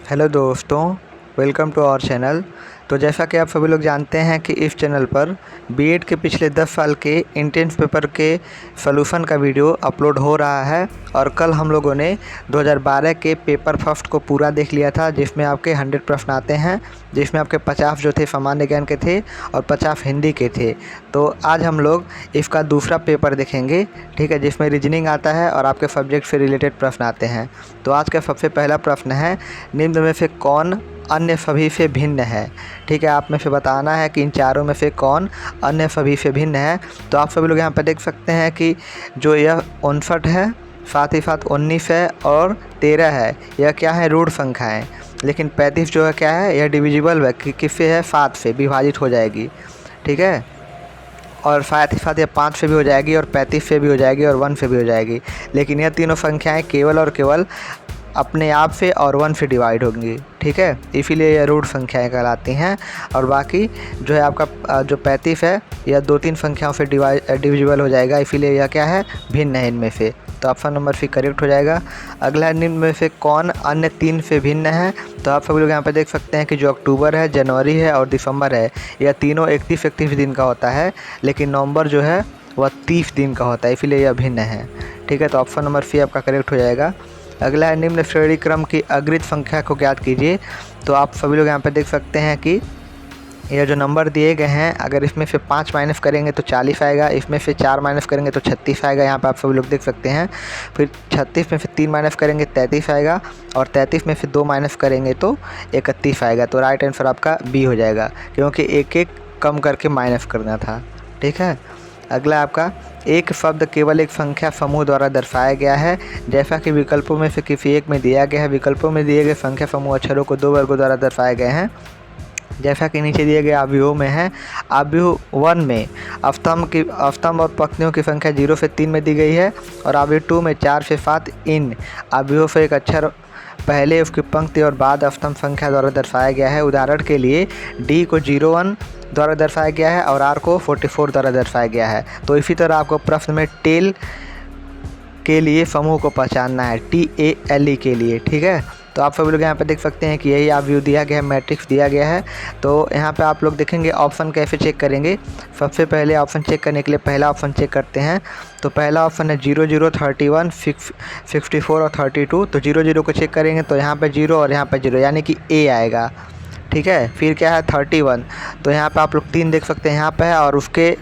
Hello दोस्तों, welcome to our channel. तो जैसा कि आप सभी लोग जानते हैं कि इस चैनल पर बीएड के पिछले 10 साल के एंट्रेंस पेपर के सॉल्यूशन का वीडियो अपलोड हो रहा है। और कल हम लोगों ने 2012 के पेपर फर्स्ट को पूरा देख लिया था, जिसमें आपके 100 प्रश्न आते हैं, जिसमें आपके 50 जो थे सामान्य ज्ञान के थे और 50 हिंदी के थे। तो आज हम लोग इसका दूसरा पेपर देखेंगे, ठीक है, जिसमें रीजनिंग आता है और आपके सब्जेक्ट से रिलेटेड प्रश्न आते हैं। तो आज का सबसे पहला प्रश्न है, निम्न में से कौन अन्य सभी से भिन्न है। ठीक है, आप में से बताना है कि इन चारों में से कौन अन्य सभी से भिन्न है। तो आप सभी लोग यहाँ पर देख सकते हैं कि जो यह 59 है, साथ ही साथ 19 है और 13 है, यह क्या है, रूट संख्याएं। लेकिन 35 जो है क्या है, यह डिविजिबल है, किससे है, 7 से विभाजित हो जाएगी। ठीक है, और साथ ही साथ यह 5 से भी हो जाएगी और 35 से भी हो जाएगी और 1 से भी हो जाएगी। लेकिन यह तीनों संख्याएं केवल और केवल अपने आप से और 1 से डिवाइड होंगी। ठीक है, इसीलिए यह रूट संख्याएं कहलाती हैं। और बाकी जो है आपका जो 35 है, यह 2-3 संख्याओं से डिविजिबल हो जाएगा, इसीलिए यह क्या है, भिन्न है इनमें से। तो ऑप्शन नंबर सी करेक्ट हो जाएगा। अगला है, निम्न में से कौन अन्य 3 से भिन्न है। तो आप सभी लोग यहाँ पे देख सकते हैं कि जो अक्टूबर है, जनवरी है और दिसंबर है, यह तीनों 31 दिन का होता है, लेकिन नवंबर जो है वह 30 दिन का होता है, इसीलिए यह भिन्न है। ठीक है, तो ऑप्शन नंबर सी आपका करेक्ट हो जाएगा। अगला है, निम्न श्रेणी क्रम की अग्रित संख्या को ज्ञात कीजिए। तो आप सभी लोग यहाँ पे देख सकते हैं कि यह जो नंबर दिए गए हैं, अगर इसमें से 5 माइनस करेंगे तो 40 आएगा, इसमें से 4 माइनस करेंगे तो 36 आएगा, यहाँ पे आप सभी लोग देख सकते हैं। फिर 36 में से 3 माइनस करेंगे 33 आएगा, और 33 में से 2 माइनस करेंगे तो 31 आएगा। तो राइट आंसर आपका बी हो जाएगा, क्योंकि एक एक कम करके माइनस करना था। ठीक है, अगला आपका, एक शब्द केवल एक संख्या समूह द्वारा दर्शाया गया है, जैसा कि विकल्पों में से किसी एक में दिया गया है। विकल्पों में दिए गए संख्या समूह अक्षरों को 2 वर्गों द्वारा दर्शाए गए हैं, जैसा कि नीचे दिए गए अवयवों में है। अवयव 1 में अवस्तंभ और पंक्तियों की संख्या 0 से 3 में दी गई है, और अवयव 2 में 4 से 7 इन अवयवों से एक अक्षर पहले उसकी पंक्ति और बाद अवस्तंभ संख्या द्वारा दर्शाया गया है। उदाहरण के लिए डी को 01 द्वारा दर्शाया गया है और आर को 44 द्वारा दर्शाया गया है। तो इसी तरह आपको प्रश्न में टेल के लिए समूह को पहचानना है, TALE के लिए। ठीक है, तो आप सभी लोग यहाँ पे देख सकते हैं कि यही आप व्यू दिया गया है, मैट्रिक्स दिया गया है। तो यहाँ पे आप लोग देखेंगे ऑप्शन कैसे चेक करेंगे। सबसे पहले ऑप्शन चेक करने के लिए पहला ऑप्शन चेक करते हैं। तो पहला ऑप्शन है 00, 31, 64 और 32। तो 00 को चेक करेंगे तो यहाँ पे 0 और यहाँ पे 0, यानी कि A आएगा। ठीक है, फिर क्या है 31, तो यहाँ पे आप लोग 3 देख सकते हैं, यहाँ पे है और उसके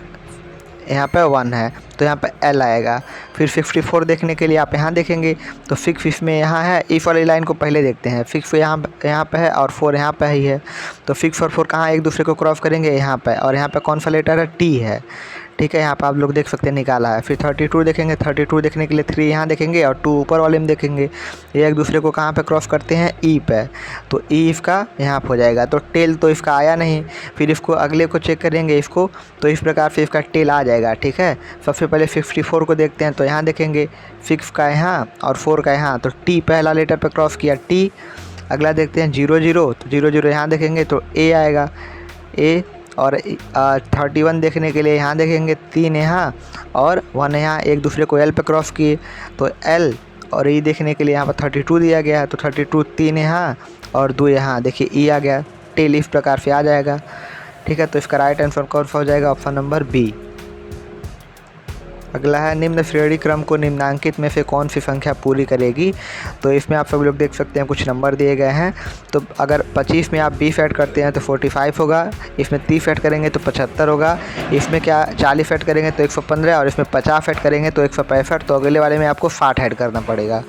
यहाँ पे 1 है, तो यहाँ पे L आएगा। फिर 64 देखने के लिए आप यहाँ देखेंगे तो 6 इसमें यहाँ है, इस वाली लाइन को पहले देखते हैं। 6 यहाँ पे है और 4 यहाँ पे ही है, तो 6 और 4 कहाँ एक दूसरे को क्रॉस करेंगे, यहाँ पे। और यहाँ पे कौन सा लेटर है, T है। ठीक है, यहाँ पे आप लोग देख सकते हैं निकाला है। फिर 32 देखेंगे, 32 देखने के लिए 3 यहाँ देखेंगे और 2 ऊपर वाले में देखेंगे। ये एक दूसरे को कहाँ पे क्रॉस करते हैं, E पे, तो E इसका यहाँ पे हो जाएगा। तो टेल तो इसका आया नहीं, फिर इसको अगले को चेक करेंगे इसको, तो इस प्रकार से इसका टेल आ जाएगा। ठीक है, सबसे पहले 64 को देखते हैं, तो यहाँ देखेंगे 6 का यहाँ और 4 का यहाँ, तो T पहला लेटर पे क्रॉस किया, T। अगला देखते हैं 00, तो 00 यहाँ देखेंगे तो A आएगा, A। और 31 देखने के लिए यहाँ देखेंगे 3 यहाँ और 1 यहाँ, एक दूसरे को L पे क्रॉस किए तो L। और E देखने के लिए यहाँ पर 32 दिया गया है, तो 32 3 यहाँ और 2 यहाँ, देखिए E आ गया। टेल इस प्रकार से आ जाएगा। ठीक है, तो इसका राइट आंसर कौन सा हो जाएगा, ऑप्शन नंबर बी। अगला है, निम्न श्रेणी क्रम को निम्नांकित में से कौन सी संख्या पूरी करेगी। तो इसमें आप सभी लोग देख सकते हैं कुछ नंबर दिए गए हैं। तो अगर 25 में आप 20 ऐड करते हैं तो 45 होगा, इसमें 30 ऐड करेंगे तो 75 होगा, इसमें क्या 40 ऐड करेंगे तो 115, और इसमें 50 ऐड करेंगे तो 165। तो अगले वाले में आपको 60 ऐड करना पड़ेगा।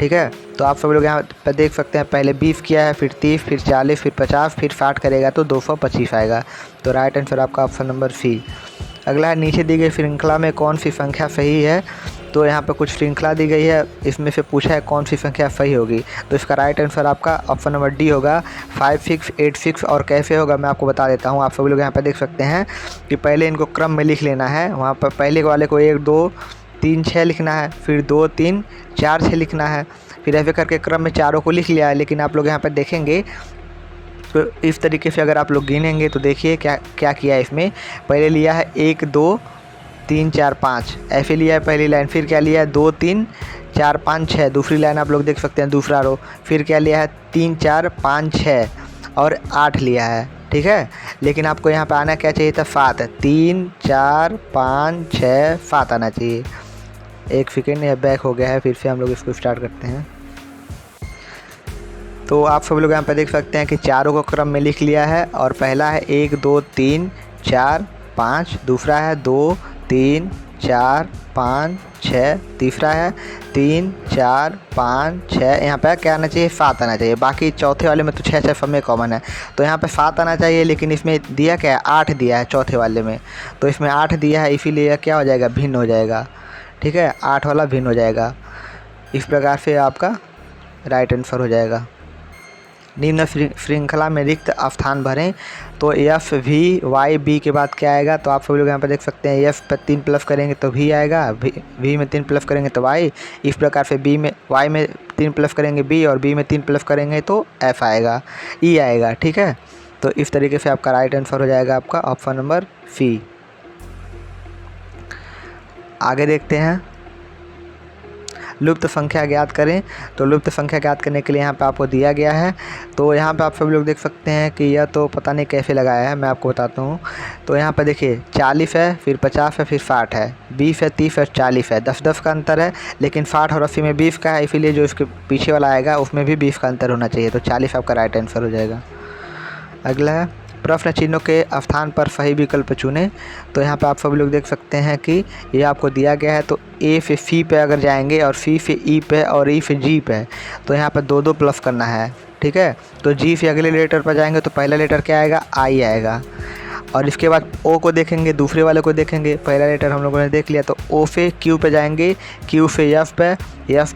ठीक है, तो आप सभी लोग यहाँ पर देख सकते हैं, पहले 20 किया है, फिर 30, फिर 40, फिर 50, फिर 60 करेगा तो 225 आएगा। तो राइट आंसर आपका ऑप्शन नंबर सी। अगला है, नीचे दी गई श्रृंखला में कौन सी संख्या सही है। तो यहाँ पे कुछ श्रृंखला दी गई है, इसमें से पूछा है कौन सी संख्या सही होगी। तो इसका राइट आंसर आपका ऑप्शन नंबर डी होगा, 5, 6, 8, 6। और कैसे होगा मैं आपको बता देता हूँ। आप सभी लोग यहाँ पे देख सकते हैं कि पहले इनको क्रम में लिख लेना है। वहाँ पर पहले वाले को 1, 2, 3, 6 लिखना है, फिर 2, 3, 4, 6 लिखना है, फिर ऐसे करके क्रम में चारों को लिख लिया है। लेकिन आप लोग यहाँ पर देखेंगे तो इस तरीके से अगर आप लोग गिनेंगे तो देखिए क्या क्या किया है। इसमें पहले लिया है 1, 2, 3, 4, 5, ऐसे लिया है पहली लाइन। फिर क्या लिया है 2, 3, 4 5 6, दूसरी लाइन आप लोग देख सकते हैं दूसरा रो। फिर क्या लिया है 3 4 5 6 और 8 लिया है, ठीक है। लेकिन आपको यहाँ पे आना क्या चाहिए था 7, 3 4 5 6 7 आना चाहिए। एक सेकेंड, यह बैक हो गया है, फिर से हम लोग इसको स्टार्ट करते हैं। तो आप सब लोग यहाँ पे देख सकते हैं कि चारों को क्रम में लिख लिया है। और पहला है 1 2 3 4 5, दूसरा है 2 3 4 5 6, तीसरा है 3 4 5 6। यहाँ पे क्या आना चाहिए 7 आना चाहिए। बाकी चौथे वाले में तो 6 6 सब में कॉमन है, तो यहाँ पे 7 आना चाहिए। लेकिन इसमें दिया क्या है 8 दिया है चौथे वाले में, तो इसमें 8 दिया है, इसीलिए क्या हो जाएगा भिन्न हो जाएगा, ठीक है। 8 वाला भिन्न हो जाएगा। इस प्रकार से आपका राइट आंसर हो जाएगा। निम्न श्रृंखला में रिक्त स्थान भरें। तो एफ वी वाई बी के बाद क्या आएगा, तो आप सभी लोग यहाँ पे देख सकते हैं एफ पे 3 प्लस करेंगे तो वी आएगा, वी में 3 प्लस करेंगे तो वाई। इस प्रकार से बी में वाई में 3 प्लस करेंगे बी, और बी में 3 प्लस करेंगे तो एफ आएगा, ई आएगा, ठीक है। तो इस तरीके से आपका राइट आंसर हो जाएगा आपका ऑप्शन नंबर सी। आगे देखते हैं, लुप्त संख्या ज्ञात करें। तो लुप्त संख्या ज्ञात करने के लिए यहाँ पे आपको दिया गया है। तो यहाँ पे आप सभी लोग देख सकते हैं कि यह तो पता नहीं कैसे लगाया है, मैं आपको बताता हूँ। तो यहाँ पे देखिए 40 है, फिर 50 है, फिर 60 है, 20 है, 30 है, 40 है, 10 का अंतर है। लेकिन 60 और 80 में 20 का है, इसीलिए जो इसके पीछे वाला आएगा उसमें भी 20 का अंतर होना चाहिए। तो 40 आपका राइट आंसर हो जाएगा। अगला है प्रश्न चिन्हों के स्थान पर सही विकल्प चुनें। तो यहाँ पे आप सभी लोग देख सकते हैं कि ये आपको दिया गया है। तो ए से सी पे अगर जाएंगे और सी से ई पे और ई से जी पे, तो यहाँ पे 2 2 प्लस करना है, ठीक है। तो जी से अगले लेटर पर जाएंगे तो पहला लेटर क्या आएगा आई आएगा। और इसके बाद ओ को देखेंगे, दूसरे वाले को देखेंगे, पहला लेटर हम लोगों ने देख लिया। तो ओ से क्यू पे जाएंगे, क्यू से एफ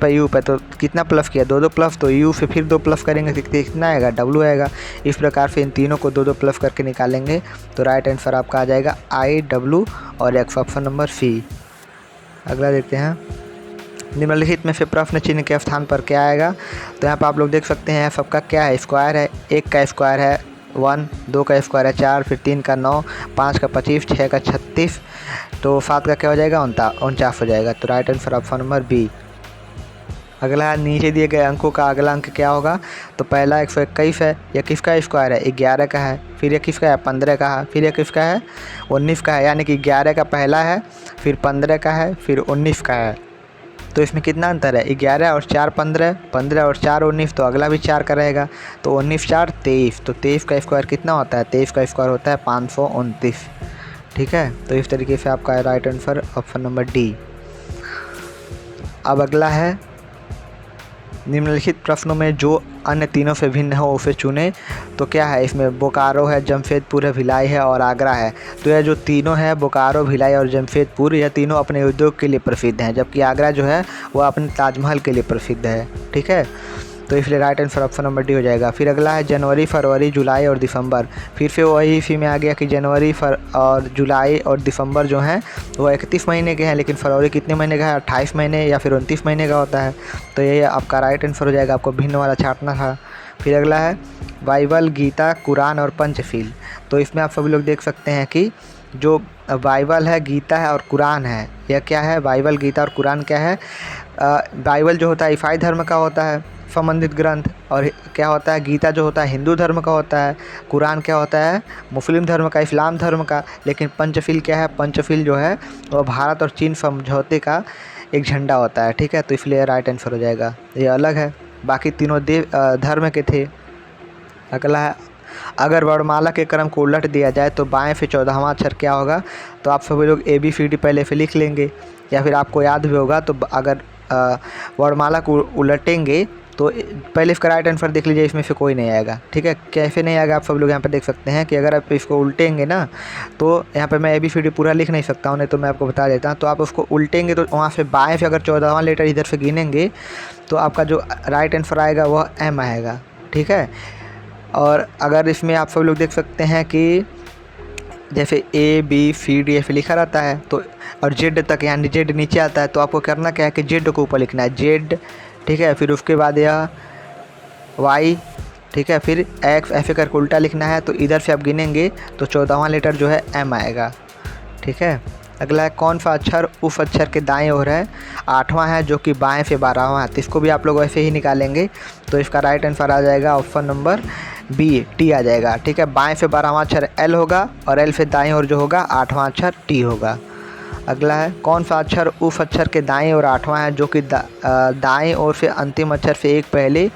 पे यू पे, तो कितना प्लस किया 2 2 प्लस। तो यू से फिर 2 प्लस करेंगे तो कितना आएगा डब्लू आएगा। इस प्रकार से इन तीनों को 2 2 प्लस करके निकालेंगे तो राइट आंसर आपका आ जाएगा आई डब्लू और एक्स, ऑप्शन नंबर सी। अगला देखते हैं, निम्नलिखित में से प्रश्न चिन्ह के स्थान पर क्या आएगा। तो यहाँ पर आप लोग देख सकते हैं सबका क्या है स्क्वायर है। 1 का स्क्वायर है 1, 2 का स्क्वायर है 4, फिर 3 का 9, 5 का 25, 6 का 36, तो 7 का क्या हो जाएगा 49 हो जाएगा। तो right answer option number B. अगला है नीचे दिए गए अंकों का अगला अंक क्या होगा। तो पहला 121 है, यह किसका स्क्वायर है 11 का है, फिर यह किसका है 15 का है, फिर यह किसका है 19 का है। यानी कि 11 का पहला है, फिर 15 का है, फिर 19 का है। तो इसमें कितना अंतर है 11 और 4 15, 15 और 4 19, तो अगला भी 4 का रहेगा। तो 19 4 23, तो 23 का स्क्वायर कितना होता है 23 का स्क्वायर होता है 529, ठीक है। तो इस तरीके से आपका right answer option number D. अब अगला है निम्नलिखित प्रश्नों में जो अन्य तीनों से भिन्न हो उसे चुनें। तो क्या है इसमें बोकारो है, जमशेदपुर है, भिलाई है और आगरा है। तो यह जो तीनों है बोकारो, भिलाई और जमशेदपुर, यह तीनों अपने उद्योग के लिए प्रसिद्ध हैं, जबकि आगरा जो है वह अपने ताजमहल के लिए प्रसिद्ध है, ठीक है। तो इसलिए right answer option number D हो जाएगा। फिर अगला है जनवरी, फरवरी, जुलाई और दिसंबर। फिर से वही इसी में आ गया कि जनवरी और जुलाई और दिसंबर जो हैं वो 31 महीने के हैं, लेकिन फरवरी कितने महीने का है 28 महीने या फिर 29 महीने का होता है। तो ये आपका राइट आंसर हो जाएगा, आपको भिन्न वाला छांटना था। फिर अगला है बाइबल, गीता, कुरान और पंचशील। तो इसमें आप सभी लोग देख सकते हैं कि जो बाइबल है, गीता है और कुरान है, यह क्या है बाइबल, गीता और कुरान क्या है। बाइबल जो होता है ईसाई धर्म का होता है संबंधित ग्रंथ, और क्या होता है गीता जो होता है हिंदू धर्म का होता है, कुरान क्या होता है मुस्लिम धर्म का, इस्लाम धर्म का। लेकिन पंचशील क्या है, पंचशील जो है वह भारत और चीन समझौते का एक झंडा होता है, ठीक है। तो इसलिए राइट आंसर हो जाएगा, ये अलग है, बाकी तीनों धर्म के थे। अगला है अगर वर्णमाला के क्रम को उलट दिया जाए तो बाएं से 14वां अक्षर क्या होगा। तो आप सभी लोग ABCD पहले से लिख लेंगे, या फिर आपको याद भी होगा। तो अगर वर्णमाला को उलटेंगे तो पहले इसका राइट आंसर देख लीजिए, इसमें से कोई नहीं आएगा, ठीक है। कैसे नहीं आएगा आप सब लोग यहाँ पे देख सकते हैं कि अगर आप इसको उल्टेंगे ना, तो यहाँ पे मैं ABCD पूरा लिख नहीं सकता हूँ, नहीं तो मैं आपको बता देता हूँ। तो आप उसको उल्टेंगे तो वहाँ से बाएं से अगर 14वां लेटर इधर से गिनेंगे तो आपका जो राइट आंसर आएगा वह M आएगा, ठीक है। और अगर इसमें आप सब लोग देख सकते हैं कि जैसे ABCD ऐसे लिखा रहता है, तो और Z तक यानी Z नीचे आता है, तो आपको करना क्या है कि Z को ऊपर लिखना है Z, ठीक है। फिर उसके बाद यह Y, ठीक है, फिर X ऐसे करके उल्टा लिखना है। तो इधर से आप गिनेंगे तो 14वां लेटर जो है M आएगा, ठीक है। अगला है कौन सा अक्षर उफ अक्षर के दाएं ओर है, 8वां है जो कि बाएं से 12वां है। तो इसको भी आप लोग वैसे ही निकालेंगे। तो इसका राइट आंसर आ जाएगा ऑप्शन नंबर बी, टी आ जाएगा। ठीक है, बाएं से 12वां अक्षर एल होगा और एल से दाएं ओर जो होगा 8वां अक्षर टी होगा। अगला है कौन सा अक्षर उफ अक्षर के दाएं ओर 8वां है जो कि दाएं ओर से अंतिम अक्षर से एक पहले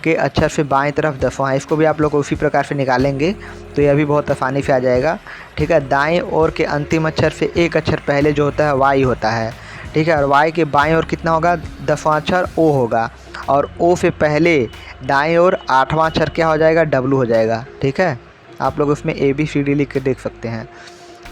के अक्षर से बाएं तरफ 10वां है। इसको भी आप लोग उसी प्रकार से निकालेंगे तो यह भी बहुत आसानी से आ जाएगा। ठीक है, दाएं ओर के अंतिम अक्षर से एक अक्षर पहले जो होता है वाई होता है। ठीक है, और वाई के बाएं ओर कितना होगा, 10वां अक्षर ओ होगा, और ओ से पहले दाएं ओर 8वां अक्षर क्या हो जाएगा, डब्लू हो जाएगा। ठीक है, आप लोग उसमें ए बी सी डी लिख के देख सकते हैं।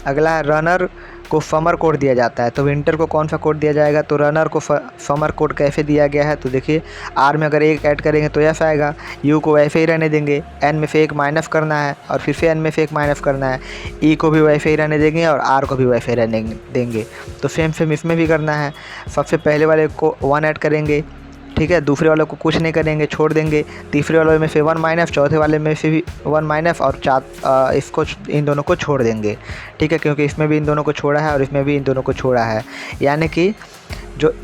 अगला है रनर को समर कोड दिया जाता है, तो विंटर को कौन सा कोड दिया जाएगा। तो रनर को समर कोड कैसे दिया गया है, तो देखिए आर में अगर एक ऐड करेंगे तो एफ आएगा, यू को वैसे ही रहने देंगे, एन में से एक माइनस करना है और फिर से एन में से एक माइनस करना है, ई को भी वैसे ही रहने देंगे और आर को भी वैसे ही रहने देंगे। तो सेम इसमें भी करना है। सबसे पहले वाले को 1 ऐड करेंगे, ठीक है, दूसरे वाले को कुछ नहीं करेंगे, छोड़ देंगे, तीसरे वाले में से 1 माइनस, चौथे वाले में से भी 1 माइनस और इसको इन दोनों को छोड़ देंगे। ठीक है, क्योंकि इसमें भी इन दोनों को छोड़ा है और इसमें भी इन दोनों को छोड़ा है, यानी कि जो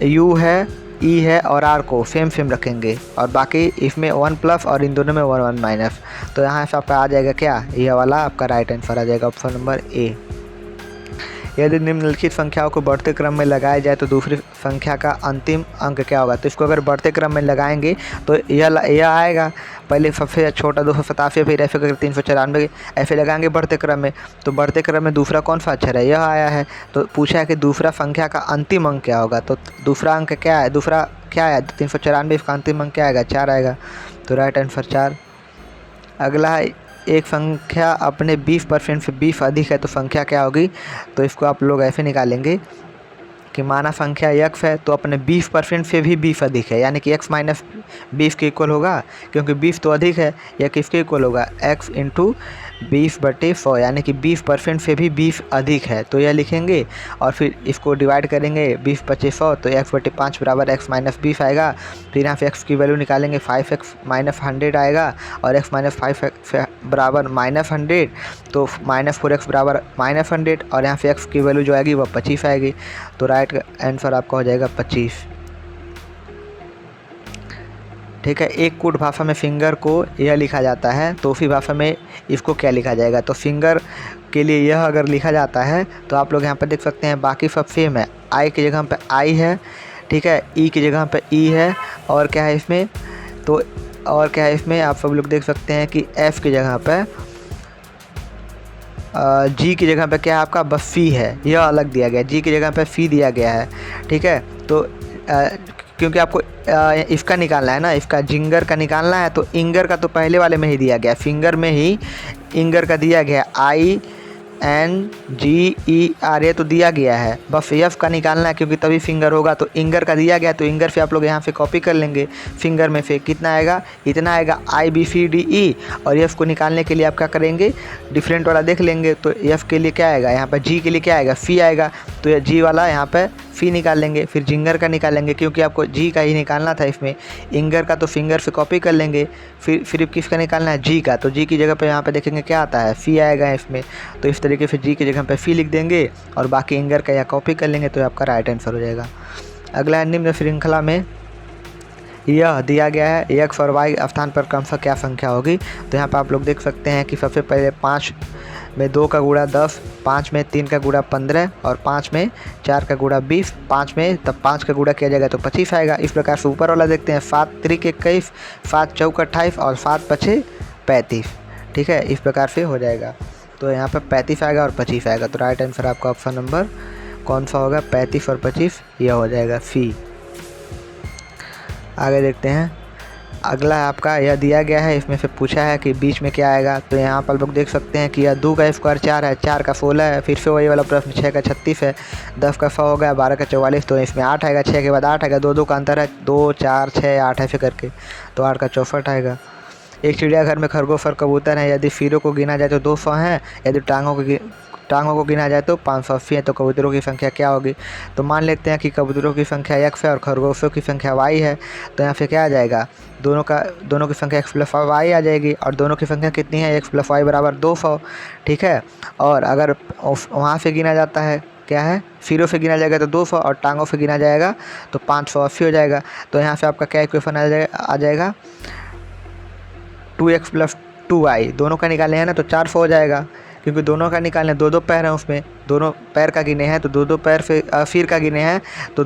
यू है, ई है और आर को सेम रखेंगे और बाकी इसमें 1 प्लस और इन दोनों में 1 माइनस। तो यहाँ से आपका आ जाएगा क्या, यह वाला आपका राइट आंसर आ जाएगा ऑप्शन नंबर ए। यदि निम्नलिखित संख्याओं को बढ़ते क्रम में लगाया जाए तो दूसरी संख्या का अंतिम अंक क्या होगा। तो इसको अगर बढ़ते क्रम में लगाएंगे तो यह आएगा, पहले सबसे छोटा 287, फिर ऐसे करके 394 ऐसे लगाएंगे बढ़ते क्रम में। तो बढ़ते क्रम में दूसरा कौन सा अक्षर है, यह आया है। तो पूछा है कि दूसरा संख्या का अंतिम अंक क्या होगा। तो दूसरा अंक क्या है, दूसरा क्या है 394, इसका अंतिम अंक क्या आएगा, 4 आएगा। तो राइट आंसर 4। अगला है एक संख्या अपने 20% से 20 अधिक है तो संख्या क्या होगी। तो इसको आप लोग ऐसे निकालेंगे कि माना संख्या x है तो अपने 20% से भी 20 अधिक है, यानी कि x माइनस 20 के इक्वल होगा, क्योंकि 20 तो अधिक है। यह किसके इक्वल होगा, x इंटू 20/100, यानी कि 20% से भी 20 अधिक है। तो यह लिखेंगे और फिर इसको डिवाइड करेंगे 20/100, तो x/5 बराबर x माइनस 20 आएगा। फिर यहाँ से x की वैल्यू निकालेंगे, 5x माइनस 100 आएगा और x माइनस 5 बराबर माइनस 100, तो माइनस 4x बराबर माइनस 100 और यहाँ से x की वैल्यू जो आएगी वह 25 आएगी। तो राइट आंसर आपका हो जाएगा 25। ठीक है, एक कुट भाषा में फिंगर को यह लिखा जाता है तो उसी भाषा में इसको क्या लिखा जाएगा। तो फिंगर के लिए यह अगर लिखा जाता है तो आप लोग यहाँ पर देख सकते हैं बाकी सब सेम है। आई की जगह पे आई है, ठीक है, ई की जगह पे ई है, और क्या है इसमें, तो और क्या है इसमें आप सब लोग देख सकते हैं कि एफ की जगह पे जी की जगह पे क्या है आपका बस फ़ी है, यह अलग दिया गया है, जी की जगह पे फ़ी दिया गया है। ठीक है, तो क्योंकि आपको इसका निकालना है ना, इसका जिंगर का निकालना है, तो इंगर का तो पहले वाले में ही दिया गया, फिंगर में ही इंगर का दिया गया, INGER ये तो दिया गया है, बस एफ का निकालना है क्योंकि तभी फिंगर होगा। तो इंगर का दिया गया तो इंगर से आप लोग यहाँ से कॉपी कर लेंगे, फिंगर में से कितना आएगा, इतना आएगा IBCDE, और एफ को निकालने के लिए आप क्या करेंगे, डिफरेंट वाला देख लेंगे। तो एफ के लिए क्या आएगा, यहाँ पर जी के लिए क्या आएगा, फ़ी आएगा, तो यह जी वाला यहाँ पर फ़ी निकाल फिर जिंगर का निकालेंगे क्योंकि आपको जी का ही निकालना था इसमें। इंगर का तो फिंगर से कॉपी कर लेंगे, फिर किसका निकालना है, जी का, तो जी की जगह पे यहाँ पे देखेंगे क्या आता है, फ़ी आएगा इसमें। तो इस तरीके से जी की जगह पे फ़ी लिख देंगे और बाकी इंगर का या कॉपी कर लेंगे, तो आपका राइट आंसर हो जाएगा। अगला है निम्न श्रृंखला में यह दिया गया है, x और y स्थान पर क्रमशः क्या संख्या होगी। तो यहाँ पर आप लोग देख सकते हैं कि सबसे पहले 5 में 2 का गुणा 10, 5 में 3 का गुणा 15 और 5 में 4 का गुणा 20, 5 में तब 5 का गुणा किया जाएगा तो 25 आएगा। इस प्रकार से ऊपर वाला देखते हैं, 7 त्रिक 21, 7 चौक 28 और 7 पछे 35। ठीक है, इस प्रकार से हो जाएगा। तो यहाँ पर 35 आएगा और 25 आएगा। तो राइट आंसर आपका ऑप्शन नंबर कौन सा होगा, 35 और 25, यह हो जाएगा सी। आगे देखते हैं, अगला आपका यह दिया गया है, इसमें से पूछा है कि बीच में क्या आएगा। तो यहाँ पर लोग देख सकते हैं कि यह 2 का स्क्वायर 4 है, 4 का 16 है, फिर से वही वाला प्रश्न 6 का 36 है, 10 का 100 हो गया, 12 का 44, तो इसमें 8 आएगा, 6 के बाद 8 आएगा, 2 2 का अंतर है, 2 4 6 8 ऐसे करके, तो 8 का 64 आएगा। एक चिड़ियाघर में खरगोश और कबूतर हैं, यदि सिरों को गिना जाए तो 200 हैं, यदि टांगों को गिना जाए तो 580 है, तो कबूतरों की संख्या क्या होगी। तो मान लेते हैं कि कबूतरों की संख्या x है और खरगोशों की संख्या y है। तो यहाँ पे क्या आ जाएगा, दोनों की संख्या x प्लस y आ जाएगी, और दोनों की संख्या कितनी है, x प्लस y बराबर 200। ठीक है, और अगर वहाँ से गिना जाता है क्या है, सिरों से गिना जाएगा तो 200 और टांगों से गिना जाएगा तो 580 हो जाएगा। तो यहाँ से आपका क्या इक्वेशन आ जाएगा 2x + 2y, दोनों का निकाले हैं ना तो 400 हो जाएगा, क्योंकि दोनों का निकालने 2 पैर हैं, उसमें दोनों पैर का गिने हैं तो 2 पैर से सिर का गिने हैं तो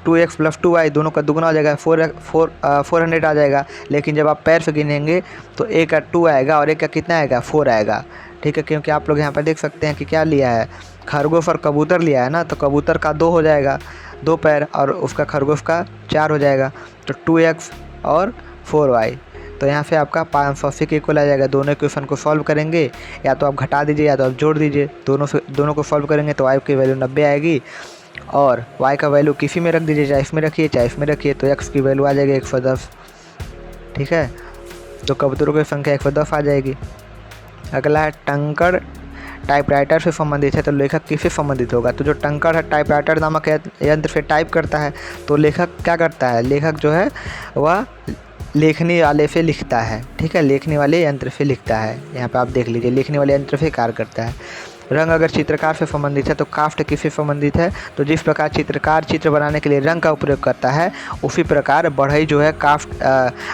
2x + 2y दोनों का दुगना हो जाएगा, 400 आ जाएगा। लेकिन जब आप पैर से गिनेंगे तो एक का 2 आएगा और एक का कितना आएगा 4 आएगा, ठीक है। क्योंकि आप लोग यहाँ पर देख सकते हैं कि क्या लिया है, खरगोश और कबूतर लिया है ना, तो कबूतर का 2 हो जाएगा 2 पैर और उसका खरगोश का 4 हो जाएगा, तो 2x और 4y। तो यहाँ से आपका 580 के इक्वल आ जाएगा। दोनों इक्वेशन को सॉल्व करेंगे, या तो आप घटा दीजिए या तो आप जोड़ दीजिए, दोनों को सॉल्व करेंगे तो y की वैल्यू 90 आएगी और y का वैल्यू किसी में रख दीजिए, चाहे इसमें रखिए चाहे इसमें रखिए, तो x की वैल्यू आ जाएगी 110, ठीक है। तो कबूतरों की संख्या 110 आ जाएगी। अगला है टंकड़ टाइपराइटर से संबंधित है, तो लेखक किससे संबंधित होगा। तो जो टंकड़ है टाइपराइटर नामक यंत्र से टाइप करता है, तो लेखक क्या करता है, लेखक जो है वह लेखनी वाले से लिखता है, ठीक है, लेखनी वाले यंत्र से लिखता है। यहाँ पे आप देख लीजिए लेखनी वाले यंत्र से कार्य करता है। रंग अगर चित्रकार से संबंधित है तो काफ्ट किससे संबंधित है, तो जिस प्रकार चित्रकार चित्र बनाने के लिए रंग का उपयोग करता है, उसी प्रकार बढ़ई जो है काफ्ट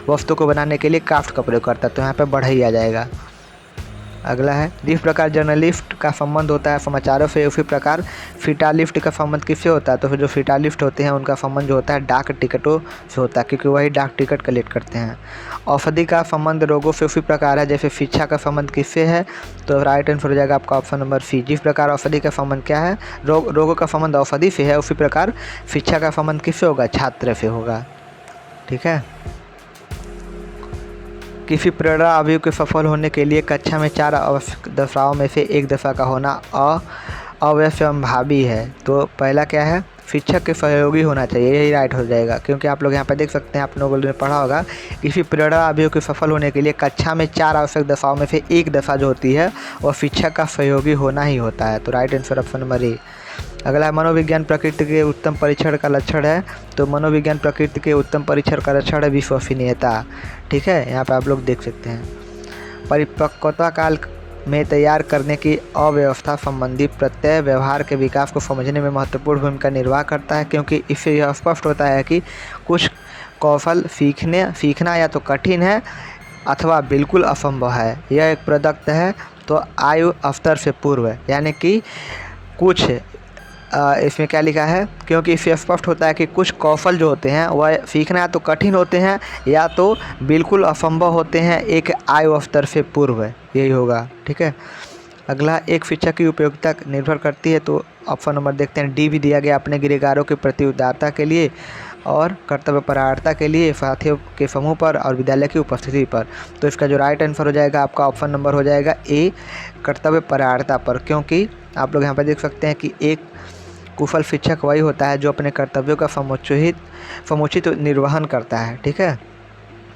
वस्तु को बनाने के लिए काफ्ट का प्रयोग करता है, तो यहाँ पे बढ़ई आ जाएगा। अगला है जिस प्रकार जर्नलिस्ट का संबंध होता है समाचारों से, उसी प्रकार फिटालिस्ट का संबंध किससे होता है, तो फिर जो फिटालिस्ट होते हैं उनका संबंध जो होता है डाक टिकटों से होता है, क्योंकि वही डाक टिकट कलेक्ट करते हैं। औषधि का संबंध रोगों से उसी प्रकार है जैसे शिक्षा का संबंध किससे है, तो राइट आंसर हो जाएगा आपका ऑप्शन नंबर सी। जिस प्रकार औषधि का संबंध क्या है, रोगों का संबंध औषधि से है, उसी प्रकार शिक्षा का संबंध किससे होगा, छात्र से होगा, ठीक है। किसी प्रेरणा अवयव के सफल होने के लिए कक्षा में 4 आवश्यक दशाओं में से एक दशा का होना अवश्यंभावी है। तो पहला क्या है, शिक्षक के सहयोगी होना चाहिए, यही राइट हो जाएगा। क्योंकि आप लोग यहाँ पर देख सकते हैं, आप लोगों ने पढ़ा होगा, किसी प्रेरणा अवयव के सफल होने के लिए कक्षा में 4 आवश्यक दशाओं में से एक दशा जो होती है वह शिक्षक का सहयोगी होना ही होता है। तो right answer option number A. अगला है मनोविज्ञान प्रकृति के उत्तम परीक्षण का लक्षण है, तो मनोविज्ञान प्रकृति के उत्तम परीक्षण का लक्षण है विश्वसनीयता, ठीक है। यहाँ पे आप लोग देख सकते हैं। परिपक्वता काल में तैयार करने की अव्यवस्था संबंधी प्रत्यय व्यवहार के विकास को समझने में महत्वपूर्ण भूमिका निर्वाह करता है, क्योंकि इससे यह स्पष्ट होता है कि कुछ कौशल सीखना या तो कठिन है अथवा बिल्कुल असंभव है। यह एक प्रोडक्ट है तो आयु स्तर से पूर्व है, यानी कि कुछ इसमें क्या लिखा है, क्योंकि इससे स्पष्ट होता है कि कुछ कौशल जो होते हैं वह सीखना या तो कठिन होते हैं या तो बिल्कुल असंभव होते हैं, एक आयु स्तर से पूर्व है, यही होगा, ठीक है। अगला एक शिक्षक की उपयोगिता निर्भर करती है, तो ऑप्शन नंबर देखते हैं डी भी दिया गया, अपने गृहकार्यों के प्रति उदारता के लिए और कर्तव्यपरायणता के लिए, साथियों के समूह पर और विद्यालय की उपस्थिति पर। तो इसका जो राइट आंसर हो जाएगा आपका ऑप्शन नंबर हो जाएगा ए, कर्तव्यपरायणता पर। क्योंकि आप लोग यहाँ पर देख सकते हैं कि एक कुशल शिक्षक वही होता है जो अपने कर्तव्यों का समुचित निर्वहन करता है, ठीक है,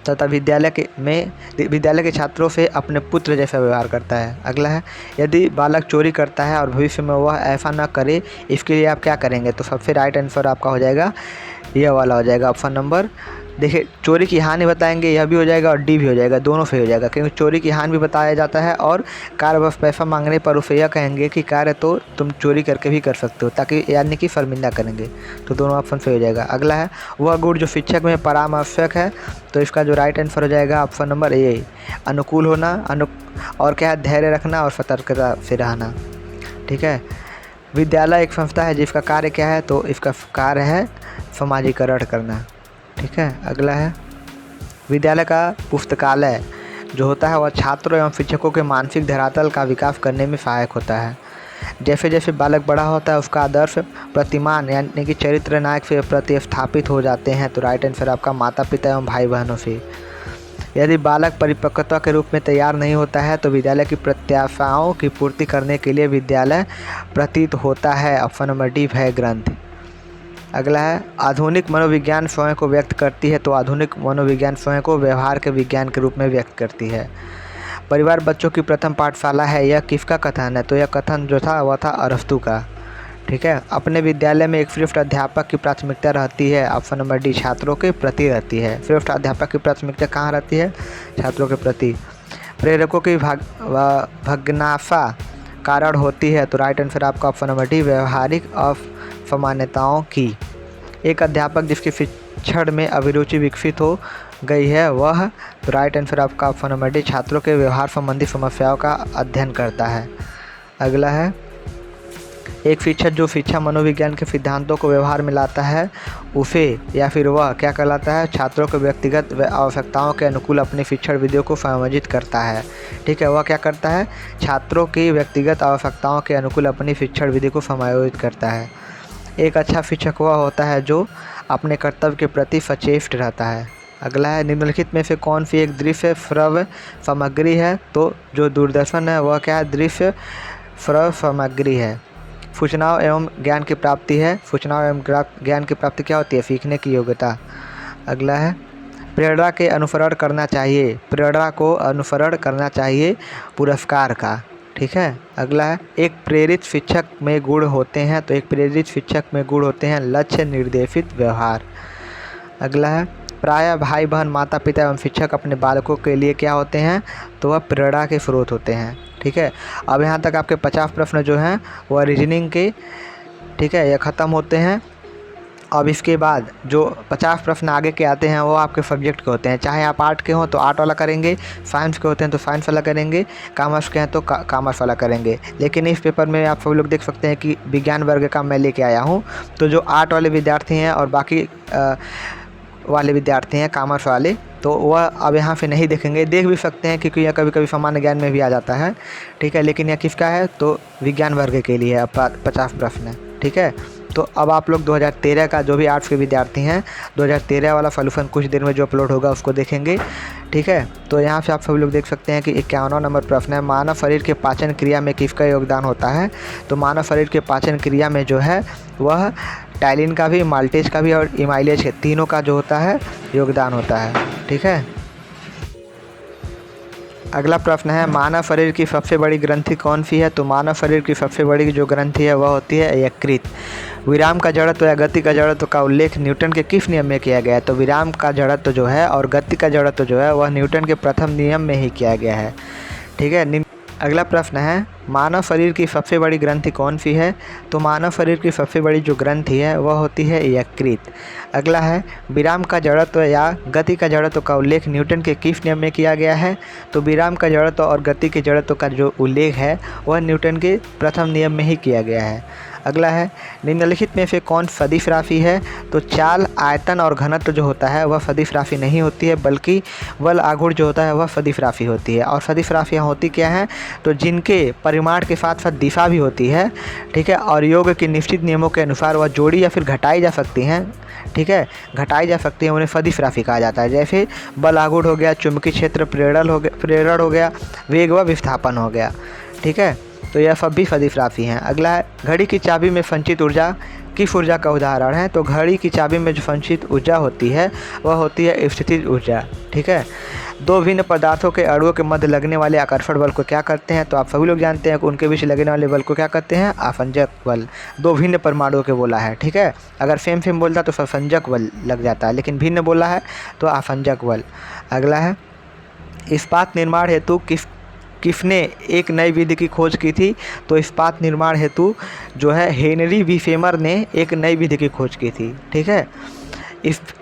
तथा विद्यालय के छात्रों से अपने पुत्र जैसा व्यवहार करता है। अगला है यदि बालक चोरी करता है और भविष्य में वह ऐसा न करे, इसके लिए आप क्या करेंगे, तो सबसे राइट आंसर आपका हो जाएगा यह वाला हो जाएगा ऑप्शन नंबर। देखिए चोरी की हानि बताएंगे, यह भी हो जाएगा और डी भी हो जाएगा, दोनों से हो जाएगा, क्योंकि चोरी की हानि भी बताया जाता है और कार्य बस पैसा मांगने पर उसे यह कहेंगे कि कार्य तो तुम चोरी करके भी कर सकते हो, ताकि यानी कि शर्मिंदा करेंगे, तो दोनों ऑप्शन से हो जाएगा। अगला है वह गुण जो शिक्षक में परामर्शक है, तो इसका जो राइट आंसर हो जाएगा ऑप्शन नंबर ए, अनुकूल होना, और क्या है धैर्य रखना और सतर्कता से रहना, ठीक है। विद्यालय एक संस्था है जिसका कार्य क्या है, तो इसका कार्य है समाजीकरण करना, ठीक है। अगला है विद्यालय का पुस्तकालय जो होता है वह छात्रों एवं शिक्षकों के मानसिक धरातल का विकास करने में सहायक होता है। जैसे जैसे बालक बड़ा होता है उसका आदर्श प्रतिमान यानी कि चरित्र नायक से प्रतिस्थापित हो जाते हैं, तो राइट आंसर आपका माता पिता एवं भाई बहनों से। यदि बालक परिपक्वता के रूप में तैयार नहीं होता है तो विद्यालय की प्रत्याशाओं की पूर्ति करने के लिए विद्यालय प्रतीत होता है, ऑप्शन नंबर डी है ग्रंथ। अगला है आधुनिक मनोविज्ञान स्वयं को व्यक्त करती है, तो आधुनिक मनोविज्ञान स्वयं को व्यवहार के विज्ञान के रूप में व्यक्त करती है। परिवार बच्चों की प्रथम पाठशाला है, यह किसका कथन है, तो यह कथन जो था वह था अरस्तू का, ठीक है। अपने विद्यालय में एक श्रेष्ठ अध्यापक की प्राथमिकता रहती है, ऑप्शन नंबर डी छात्रों के प्रति रहती है। श्रेष्ठ अध्यापक की प्राथमिकता कहाँ रहती है, छात्रों के प्रति। प्रेरकों की भग्नाशा कारण होती है। तो राइट आंसर आपका ऑप्शन नंबर डी, व्यवहारिक असामान्यताओं की। एक अध्यापक जिसकी शिक्षण में अभिरुचि विकसित हो गई है वह, तो राइट आंसर आपका ऑप्शन नंबर डी, छात्रों के व्यवहार संबंधी समस्याओं का अध्ययन करता है। अगला है, एक शिक्षक जो शिक्षा मनोविज्ञान के सिद्धांतों को व्यवहार में लाता है उसे या फिर वह क्या कहलाता है? छात्रों के व्यक्तिगत आवश्यकताओं के अनुकूल अपनी शिक्षण विधियों को समायोजित करता है। ठीक है, वह क्या करता है? छात्रों की व्यक्तिगत आवश्यकताओं के अनुकूल अपनी शिक्षण विधि को समायोजित करता है। एक अच्छा शिक्षक वह होता है जो अपने कर्तव्य के प्रति सचेत रहता है। अगला है, निम्नलिखित में से कौन सी एक दृश्य श्रव्य सामग्री है? तो जो दूरदर्शन है वह क्या है? दृश्य श्रव्य सामग्री है। सूचनाओं एवं ज्ञान की प्राप्ति है। सूचनाओं एवं ज्ञान की प्राप्ति क्या होती है? सीखने की योग्यता। अगला है, प्रेरणा के अनुसरण करना चाहिए, प्रेरणा को अनुसरण करना चाहिए पुरस्कार का। ठीक है। अगला है, एक प्रेरित शिक्षक में गुण होते हैं, तो एक प्रेरित शिक्षक में गुण होते हैं लक्ष्य निर्देशित व्यवहार। अगला है, प्रायः भाई बहन माता पिता एवं शिक्षक अपने बालकों के लिए क्या होते हैं? तो वह प्रेरणा के स्रोत होते हैं। ठीक है। अब यहाँ तक आपके 50 प्रश्न जो हैं वह रीजनिंग के, ठीक है, ये ख़त्म होते हैं। अब इसके बाद जो 50 प्रश्न आगे के आते हैं वो आपके सब्जेक्ट के होते हैं। चाहे आप आर्ट के हों तो आर्ट वाला करेंगे, साइंस के होते हैं तो साइंस वाला करेंगे, कॉमर्स के हैं तो कॉमर्स वाला करेंगे। लेकिन इस पेपर में आप सब लोग देख सकते हैं कि विज्ञान वर्ग का मैं लेके आया हूँ। तो जो आर्ट वाले विद्यार्थी हैं और बाकी वाले विद्यार्थी हैं कॉमर्स वाले, तो वह अब यहाँ से नहीं देखेंगे, देख भी सकते हैं क्योंकि यह कभी कभी सामान्य ज्ञान में भी आ जाता है। ठीक है, लेकिन यह किसका है? तो विज्ञान वर्ग के लिए है 50 प्रश्न। ठीक है, तो अब आप लोग 2013 का जो भी आर्ट्स के विद्यार्थी हैं 2013 वाला सॉल्यूशन कुछ देर में जो अपलोड होगा उसको देखेंगे। ठीक है, तो यहाँ से आप सभी लोग देख सकते हैं कि 51वां नंबर प्रश्न है, मानव शरीर के पाचन क्रिया में किसका योगदान होता है? तो मानव शरीर के पाचन क्रिया में जो है वह टाइलिन का भी, माल्टेज का भी और इमाइलेज के तीनों का जो होता है योगदान होता है। ठीक है। अगला प्रश्न है, मानव शरीर की सबसे बड़ी ग्रंथि कौन सी है? तो मानव शरीर की सबसे बड़ी जो ग्रंथि है वह होती है यकृत। विराम का जड़त्व या गति का जड़त्व का उल्लेख न्यूटन के किस नियम में किया गया है? तो विराम का जड़त्व जो है और गति का जड़त्व जो है वह न्यूटन के प्रथम नियम में ही किया गया है। ठीक है। अगला प्रश्न है, मानव शरीर की सबसे बड़ी ग्रंथि कौन सी है? तो मानव शरीर की सबसे बड़ी जो ग्रंथि है वह होती है यकृत। अगला है, विराम का जड़त्व या गति का जड़त्व का उल्लेख न्यूटन के किस नियम में किया गया है? तो विराम का जड़त्व और गति के जड़त्व का जो उल्लेख है वह न्यूटन के प्रथम नियम में ही किया गया है। अगला है, निम्नलिखित में से कौन सदिश राशि है? तो चाल, आयतन और घनत्व जो होता है वह सदिश राशि नहीं होती है, बल्कि बल, आघूर्ण जो होता है वह सदिश राशि होती है। और सदिश राशियाँ होती क्या हैं? तो जिनके परिमाण के साथ साथ दिशा भी होती है। ठीक है, और योग के निश्चित नियमों के अनुसार वह जोड़ी या फिर घटाई जा सकती हैं। ठीक है, घटाई जा सकती हैं, उन्हें सदिश राशि कहा जाता है। जैसे बल, आघूर्ण हो गया, चुंबकीय क्षेत्र, प्रेरण हो गया, वेग व विस्थापन हो गया। ठीक है, तो यह सब भी सदिश राशि हैं। अगला है, घड़ी की चाबी में संचित ऊर्जा किस ऊर्जा का उदाहरण है? तो घड़ी की चाबी में जो संचित ऊर्जा होती है वह होती है स्थितिज ऊर्जा। ठीक है। दो भिन्न पदार्थों के अणुओं के मध्य लगने वाले आकर्षण बल को क्या कहते हैं? तो आप सभी लोग जानते हैं कि उनके बीच लगने वाले बल को क्या कहते हैं? आसंजक बल। दो भिन्न परमाणुओं के बोला है। ठीक है, अगर सेम बोलता तो संसंजक बल लग जाता है, लेकिन भिन्न बोला है तो आसंजक बल। अगला है, इस्पात निर्माण हेतु किसने एक नई विधि की खोज की थी? तो इस्पात निर्माण हेतु जो है हेनरी विफेमर ने एक नई विधि की खोज की थी। ठीक है,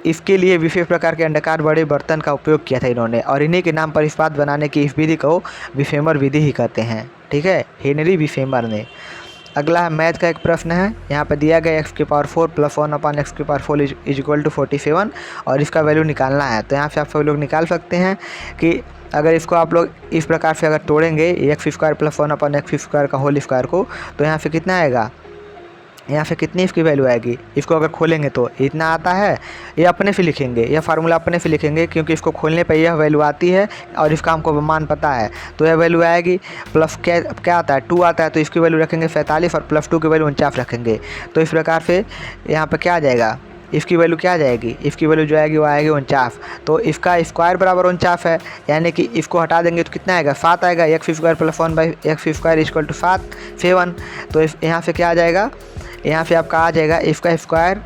इसके लिए विशेष प्रकार के अंडाकार बड़े बर्तन का उपयोग किया था इन्होंने, और इन्हीं के नाम पर इस्पात बनाने की इस विधि को विफेमर विधि ही कहते हैं। ठीक है, हेनरी विफेमर ने। अगला है, मैथ का एक प्रश्न है, यहाँ पर दिया गया x⁴ + 1/x⁴ = 47 और इसका वैल्यू निकालना है। तो यहाँ से आप सभी लोग निकाल सकते हैं कि अगर इसको आप लोग इस प्रकार से अगर तोड़ेंगे x² + 1/x² का होल स्क्वायर को, तो यहाँ से कितना आएगा? यहाँ से कितनी इसकी वैल्यू आएगी? इसको अगर खोलेंगे तो इतना आता है, ये अपने से लिखेंगे, यह फार्मूला अपने से लिखेंगे क्योंकि इसको खोलने पर यह वैल्यू आती है और इसका हमको मान पता है। तो यह वैल्यू आएगी प्लस क्या आता है? 2 आता है, तो इसकी वैल्यू रखेंगे 47 और +2 की वैल्यू 49 रखेंगे। तो इस प्रकार से यहाँ पर क्या आ जाएगा? इसकी वैल्यू क्या आ जाएगी? इसकी वैल्यू जो आएगी वो आएगी 49। तो इसका स्क्वायर बराबर 49 है, यानी कि इसको हटा देंगे तो कितना आएगा? 7 आएगा। x² + 1/x² = 7। तो यहाँ से क्या आ जाएगा? यहाँ से आपका आ जाएगा इसका स्क्वायर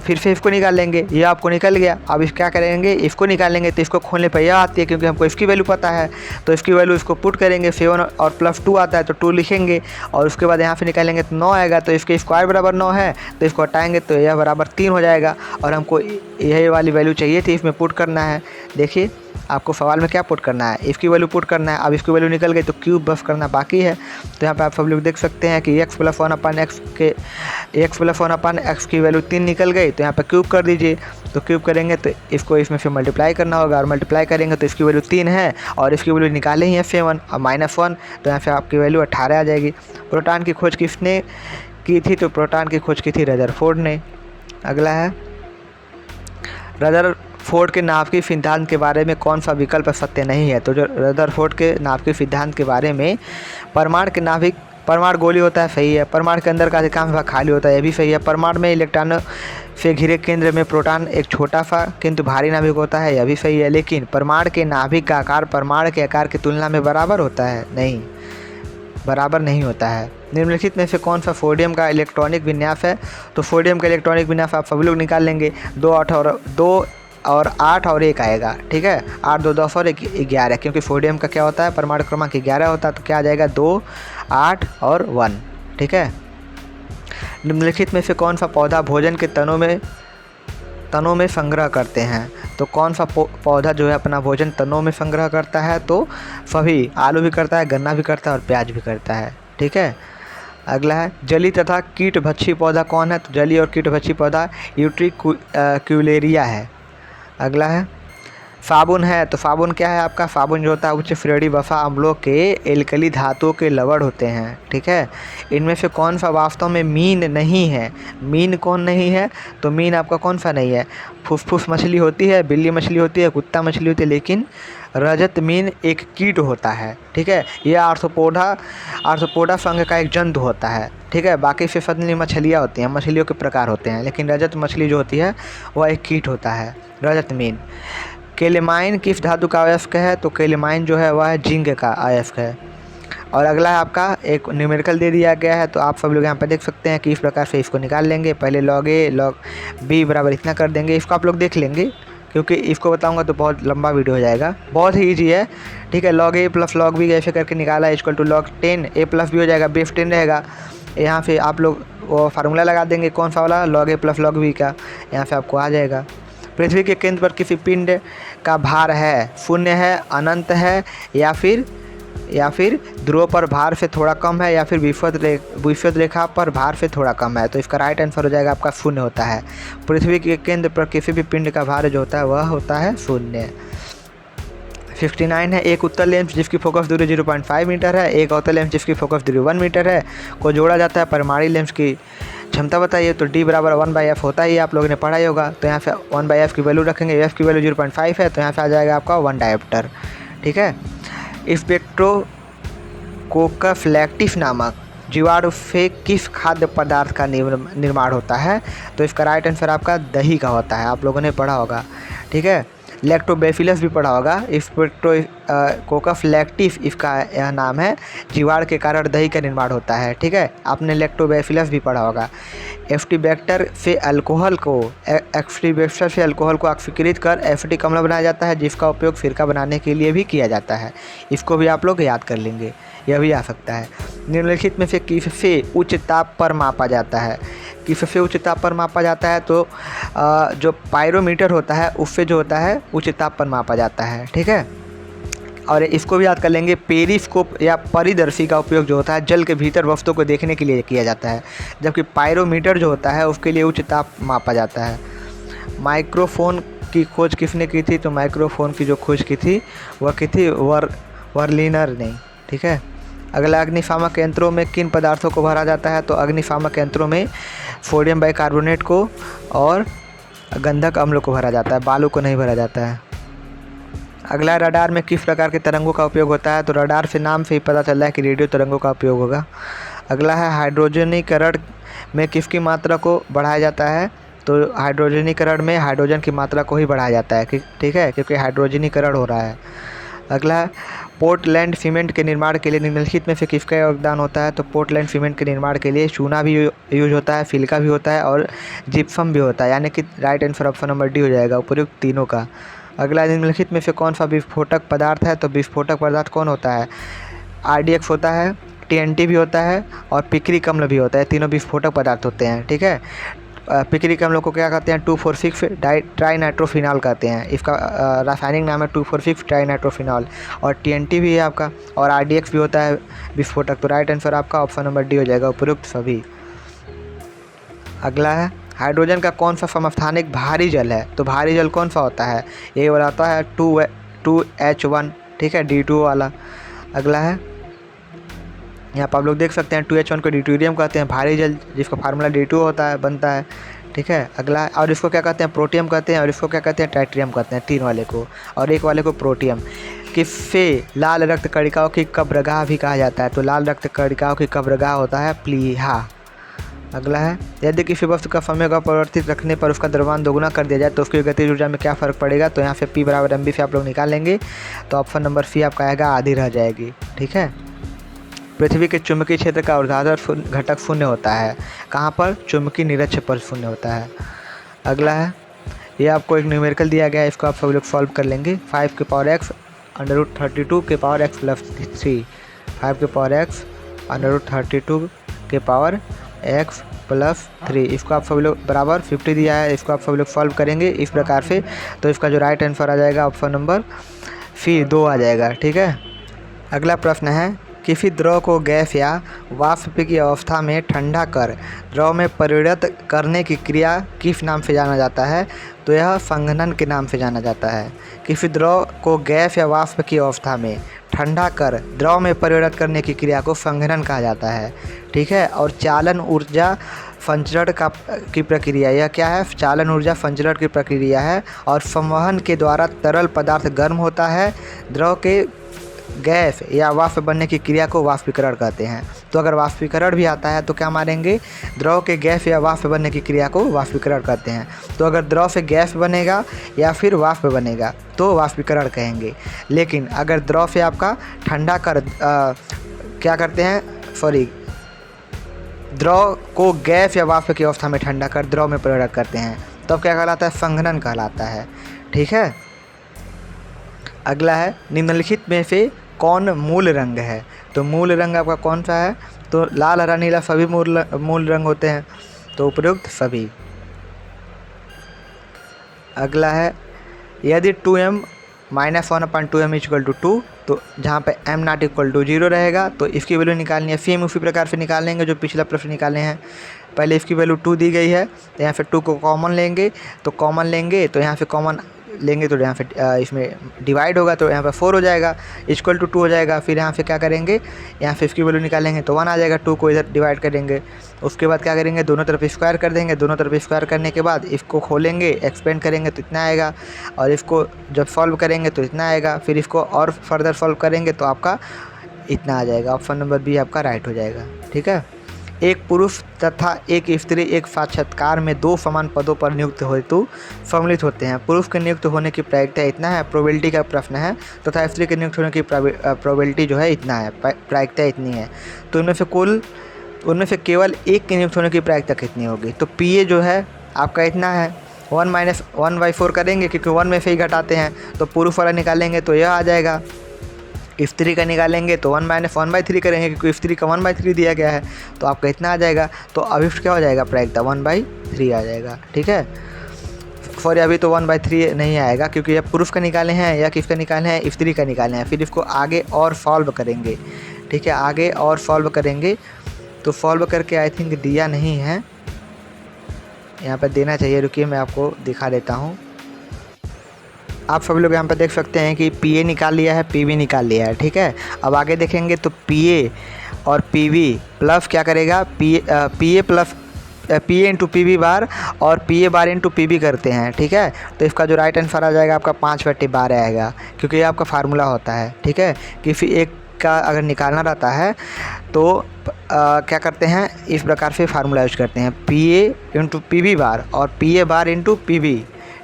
फिर से इसको निकाल लेंगे, ये आपको निकल गया। अब इस क्या करेंगे, इसको निकालेंगे तो इसको खोलने पर यह आती है, क्योंकि हमको इसकी वैल्यू पता है। तो इसकी वैल्यू इसको पुट करेंगे, 7 और प्लस 2 आता है तो 2 लिखेंगे, और उसके बाद यहाँ से निकालेंगे तो 9 आएगा। तो इसके स्क्वायर बराबर 9 है, तो इसको हटाएंगे तो यह बराबर 3 हो जाएगा। और हमको यही वाली वैल्यू चाहिए थी, इसमें पुट करना है। देखिए आपको सवाल में क्या पुट करना है, इसकी वैल्यू पुट करना है। अब इसकी वैल्यू निकल गई तो क्यूब बस करना बाकी है। तो यहाँ पे आप सब लोग देख सकते हैं कि x + 1/x की वैल्यू 3 निकल गई। तो यहाँ पे क्यूब कर दीजिए। तो क्यूब करेंगे तो इसको इसमें से मल्टीप्लाई करना होगा, और मल्टीप्लाई करेंगे तो इसकी वैल्यू 3 है, और इसकी वैल्यू निकाले ही है 7 और -1, तो यहाँ पे आपकी वैल्यू 18 आ जाएगी। प्रोटॉन की खोज किसने की थी, तो प्रोटॉन की खोज की थी रदरफोर्ड ने। अगला है, रदरफोर्ड के नाभिकीय सिद्धांत के बारे में कौन सा विकल्प सत्य नहीं है। तो जो रदरफोर्ड के नाभिकीय सिद्धांत के बारे में, परमाणु गोली होता है, सही है। परमाणु के अंदर का अधिकांश भाग खाली होता है, यह भी सही है। परमाणु में इलेक्ट्रॉनों से घिरे केंद्र में प्रोटॉन एक छोटा सा किंतु भारी नाभिक होता है, यह भी सही है। लेकिन परमाणु के नाभिक का आकार परमाणु के आकार की तुलना में बराबर होता है, नहीं, बराबर नहीं होता है। निम्नलिखित में से कौन सा सोडियम का इलेक्ट्रॉनिक विन्यास है। तो सोडियम का इलेक्ट्रॉनिक विन्यास आप सभी लोग निकाल लेंगे, 2 और 8 और 1 आएगा, ठीक है। 8 2 10 और 1 11, क्योंकि सोडियम का क्या होता है, परमाणु क्रमांक 11 होता है। तो क्या आ जाएगा, 2 8 और 1, ठीक है। निम्नलिखित में से कौन सा पौधा भोजन के तनों में संग्रह करते हैं। तो कौन सा पौधा जो है अपना भोजन तनों में संग्रह करता है, तो सभी, आलू भी करता है, गन्ना भी करता है और प्याज भी करता है, ठीक है। अगला है, जलीय तथा कीटभक्षी पौधा कौन है। तो जलीय और कीटभक्षी पौधा यूट्रिकुलेरिया है। अगला है, साबुन है। तो साबुन क्या है आपका, साबुन जो होता है उच्च श्रेणी वसा अम्लों के एल्कली धातुओं के लवण होते हैं, ठीक है। इनमें से कौन सा वास्तव में मीन नहीं है। मीन कौन नहीं है, तो मीन आपका कौन सा नहीं है, फुसफुस मछली होती है, बिल्ली मछली होती है, कुत्ता मछली होती है, लेकिन रजत मीन एक कीट होता है, ठीक है। यह आर्थ्रोपोडा संघ का एक जंतु होता है, ठीक है। बाकी से सतनी मछलियाँ होती हैं, मछलियों के प्रकार होते हैं, लेकिन रजत मछली जो होती है वह एक कीट होता है, रजत मीन। केलेमाइन किस धातु का अयस्क है। तो केलेमाइन जो है वह है जिंक का अयस्क है। और अगला है आपका, एक न्यूमेरिकल दे दिया गया है, तो आप सब लोग यहाँ पर देख सकते हैं कि इस प्रकार से इसको निकाल लेंगे। पहले log a log b बराबर इतना कर देंगे। इसको आप लोग देख लेंगे, क्योंकि इसको बताऊंगा तो बहुत लंबा वीडियो हो जाएगा। बहुत ही ईजी है, ठीक है। log a + log b ऐसे करके निकाला है = log 10 a + b हो जाएगा, बेस 10 रहेगा। यहाँ से आप लोग वो फार्मूला लगा देंगे, कौन सा वाला, log a + log b का, यहाँ से आपको आ जाएगा। पृथ्वी के केंद्र पर किसी पिंड का भार है, शून्य है, अनंत है, या फिर ध्रुव पर भार से थोड़ा कम है, या फिर विषुवत रेखा पर भार से थोड़ा कम है। तो इसका राइट आंसर हो जाएगा आपका शून्य होता है। पृथ्वी के केंद्र पर किसी भी पिंड का भार जो होता है वह होता है शून्य। 59 है, एक उत्तल लेंस जिसकी फोकस दूरी 0.5 मीटर है, एक अवतल लेंस जिसकी फोकस दूरी 1 मीटर है, को जोड़ा जाता है, परमाणु लेंस की क्षमता बताइए। तो D बराबर 1/f होता ही, आप लोगों ने पढ़ा ही होगा। तो यहाँ से 1/f की वैल्यू रखेंगे, f की वैल्यू 0.5 है, तो यहाँ से आ जाएगा आपका 1 डायोप्टर, ठीक है। स्पेक्ट्रोकोकस लैक्टिस नामक जीवाणु से किस खाद्य पदार्थ का निर्माण होता है। तो इसका राइट आंसर आपका दही का होता है, आप लोगों ने पढ़ा होगा, ठीक है। लैक्टोबैसिलस भी पढ़ा होगा। स्पेक्ट्रोकोकस लैक्टिस इसका यह नाम है, जीवाणु के कारण दही का निर्माण होता है, ठीक है। आपने लैक्टोबैसिलस भी पढ़ा होगा। एस्टिबैक्टर से अल्कोहल को ऑक्सीकृत कर एसिटिक अम्ल बनाया जाता है, जिसका उपयोग सिरका बनाने के लिए भी किया जाता है। इसको भी आप लोग याद कर लेंगे, यह भी आ सकता है। निम्नलिखित में से किससे उच्च ताप पर मापा जाता है। किससे उच्च ताप पर मापा जाता है। तो जो पायरोमीटर होता है उससे जो होता है उच्च ताप पर मापा जाता है, ठीक है। और इसको भी याद कर लेंगे, पेरिस्कोप या परिदर्शी का उपयोग जो होता है जल के भीतर वस्तु को देखने के लिए किया जाता है, जबकि पायरोमीटर जो होता है उसके लिए उच्च ताप मापा जाता है। माइक्रोफोन की खोज किसने की थी। तो माइक्रोफोन की जो खोज की थी वह की थी वर्लिनर ने, ठीक है। अगला, अग्निशामक यंत्रों में किन पदार्थों को भरा जाता है। तो अग्निशामक यंत्रों में सोडियम बाइकार्बोनेट को और गंधक अम्ल को भरा जाता है, बालू को नहीं भरा जाता है। अगला, रडार में किस प्रकार के तरंगों का उपयोग होता है। तो रडार से नाम से ही पता चल रहा है कि रेडियो तरंगों का उपयोग होगा। अगला है, हाइड्रोजनीकरण में किसकी मात्रा को बढ़ाया जाता है। तो हाइड्रोजनीकरण में हाइड्रोजन की मात्रा को ही बढ़ाया जाता है, ठीक है, क्योंकि हाइड्रोजनीकरण हो रहा है। अगला है, पोर्टलैंड सीमेंट के निर्माण के लिए निम्नलिखित में से किसका योगदान होता है? तो पोर्टलैंड सीमेंट के निर्माण के लिए चूना भी यूज होता है, सिलिका भी होता है और जिप्सम भी होता है, यानी कि right answer option number D हो जाएगा उपयुक्त तीनों का। अगला, निम्नलिखित में से कौन सा विस्फोटक पदार्थ है? तो विस्फोटक पदार्थ कौन होता है? RDX होता है, TNT भी होता है और पिक्रिक अम्ल भी होता है। तीनों विस्फोटक पदार्थ होते हैं, ठीक है। पिक्रिक अम्ल को क्या कहते हैं? 2,4,6 ट्राइनाइट्रोफिनॉल कहते हैं। इसका रासायनिक नाम है 2,4,6 ट्राइनाइट्रोफिनॉल। और TNT भी है आपका, और RDX भी होता है विस्फोटक। तो राइट आंसर आपका ऑप्शन नंबर डी हो जाएगा उपयुक्त सभी। अगला है, हाइड्रोजन का कौन सा समस्थानिक भारी जल है? तो भारी जल कौन सा होता है? ये वाला होता है 2H1, ठीक है, D2 वाला। अगला है, यहाँ पर आप लोग देख सकते हैं 2H1 को ड्यूटेरियम कहते हैं, भारी जल, जिसका फार्मूला D2 होता है, बनता है, ठीक है। अगला, और इसको क्या कहते हैं? प्रोटियम कहते हैं, और इसको क्या कहते हैं? ट्राइटियम कहते हैं, 3 वाले को, और एक वाले को प्रोटियम। किससे लाल रक्त कणिकाओं की कब्रगाह भी कहा जाता है? तो लाल रक्त कणिकाओं की कब्रगाह होता है प्लीहा। अगला है, यदि किसी वस्तु का समय को परिवर्तित रखने पर उसका द्रव्यमान दोगुना कर दिया जाए तो उसकी गतिज ऊर्जा में क्या फ़र्क पड़ेगा? तो यहाँ से P बराबर mv से आप लोग निकाल लेंगे, तो ऑप्शन नंबर सी आपका आएगा, आधी रह जाएगी, ठीक है। पृथ्वी के चुंबकीय क्षेत्र का ऊर्ध्वाधर घटक शून्य होता है, कहाँ पर? चुंबकीय निरक्ष पर शून्य होता है। अगला है, ये आपको एक न्यूमेरिकल दिया गया है, इसको आप सब लोग सॉल्व कर लेंगे। 5 के पावर x √32 के पावर x प्लस 3, 5 के पावर x √32 के पावर x प्लस 3, इसको आप सब लोग बराबर 50 दिया है, इसको आप सब लोग सॉल्व करेंगे इस प्रकार से। तो इसका जो राइट आंसर आ जाएगा ऑप्शन नंबर सी 2 आ जाएगा, ठीक है। अगला प्रश्न है, किसी द्रव को गैस या वाष्प की अवस्था में ठंडा कर द्रव में परिणत करने की क्रिया किस नाम से जाना जाता है? तो यह संघनन के नाम से जाना जाता है। किसी द्रव को गैस या वाष्प की अवस्था में ठंडा कर द्रव में परिणत करने की क्रिया को संघनन कहा जाता है, ठीक है। और चालन ऊर्जा संचरण की प्रक्रिया, यह क्या है? चालन ऊर्जा संचरण की प्रक्रिया है। और संवहन के द्वारा तरल पदार्थ गर्म होता है, द्रव के गैस या वाष्प बनने की क्रिया को वाष्पीकरण कहते हैं। तो अगर वाष्पीकरण भी आता है तो क्या मानेंगे? द्रव के गैस या वाष्प बनने की क्रिया को वाष्पीकरण कहते हैं। तो अगर द्रव से गैस बनेगा या फिर वाष्प बनेगा तो वाष्पीकरण कहेंगे। लेकिन अगर द्रव से आपका ठंडा कर क्या करते हैं, द्रव को गैस या वाष्प की अवस्था में ठंडा कर द्रव में परिणत करते हैं, तब तो क्या कहलाता है? संघनन कहलाता है, ठीक है। अगला है, निम्नलिखित में से कौन मूल रंग है? तो मूल रंग आपका कौन सा है? तो लाल, हरा, नीला सभी मूल रंग होते हैं, तो उपयुक्त सभी। अगला है, यदि 2m - 1/2m = 2, तो जहाँ पे m ≠ 0 रहेगा तो इसकी वैल्यू निकालनी है। सेम उसी प्रकार से निकालेंगे जो पिछला प्रश्न निकाले हैं। पहले इसकी वैल्यू 2 दी गई है, तो यहाँ से 2 को कॉमन लेंगे, तो यहाँ से कॉमन लेंगे तो यहाँ पे इसमें डिवाइड होगा, तो यहाँ पे 4 हो जाएगा, = 2 हो जाएगा। फिर यहाँ से क्या करेंगे? यहाँ से इसकी वैल्यू निकालेंगे तो 1 आ जाएगा। 2 को इधर डिवाइड करेंगे, उसके बाद क्या करेंगे? दोनों तरफ स्क्वायर कर देंगे। दोनों तरफ स्क्वायर करने के बाद इसको खोलेंगे, एक्सपेंड करेंगे तो इतना आएगा, और इसको जब सॉल्व करेंगे तो इतना आएगा। फिर इसको और फर्दर सॉल्व करेंगे तो आपका इतना आ जाएगा। ऑप्शन नंबर बी आपका राइट हो जाएगा, ठीक है। एक पुरुष तथा एक स्त्री एक साक्षात्कार में 2 समान पदों पर नियुक्त हेतु सम्मिलित होते हैं। पुरुष के नियुक्त होने की प्रायिकता इतना है, प्रोबेबिलिटी का प्रश्न है, तथा स्त्री के नियुक्त होने की प्रोबेबिलिटी जो है इतना है, प्रायिकता इतनी है। तो उनमें से केवल एक के नियुक्त होने की प्रायिकता कितनी होगी? तो PA जो है आपका इतना है, 1 - 1/4 करेंगे क्योंकि 1 में से ही घटाते हैं, तो पुरुष वाला निकालेंगे तो यह आ जाएगा। स्त्री का निकालेंगे तो 1 - 1/3 करेंगे क्योंकि स्त्री का 1/3 दिया गया है, तो आपका इतना आ जाएगा। तो अभिष्ट क्या हो जाएगा? प्रायिकता 1/3 आ जाएगा, ठीक है। सॉरी, अभी तो 1/3 नहीं आएगा क्योंकि ये पुरुष का निकाले हैं या किसका निकाले हैं? स्त्री का निकाले हैं। फिर इसको आगे और सॉल्व करेंगे, ठीक है, आगे और सॉल्व करेंगे। तो सॉल्व करके आई थिंक दिया नहीं है, यहाँ पर देना चाहिए, रुकिए मैं आपको दिखा देता हूँ। आप सभी लोग यहाँ पर देख सकते हैं कि PA निकाल लिया है, PB निकाल लिया है, ठीक है। अब आगे देखेंगे तो PA और PB प्लस क्या करेगा? PA plus PA into PB बार और PA बार इंटू PB करते हैं, ठीक है। तो इसका जो राइट आंसर आ जाएगा आपका 5/12 आएगा, क्योंकि ये आपका फार्मूला होता है, ठीक है। किसी एक का अगर निकालना रहता है तो क्या करते हैं? इस प्रकार से फार्मूला यूज करते हैं, PA इंटू PB बार और PA बार इंटू PB,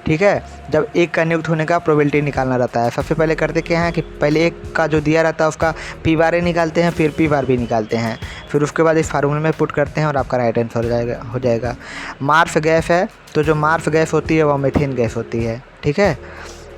ठीक है। जब एक का नियुक्त होने का प्रोबेबिलिटी निकालना रहता है, सबसे पहले करते क्या है कि पहले एक का जो दिया रहता है उसका पी बार ए निकालते हैं, फिर पी बार बी निकालते हैं, फिर उसके बाद इस फार्मूले में पुट करते हैं और आपका राइट आंसर हो जाएगा। मार्फ गैस है, तो जो मार्फ गैस होती है वह मीथेन गैस होती है, ठीक है।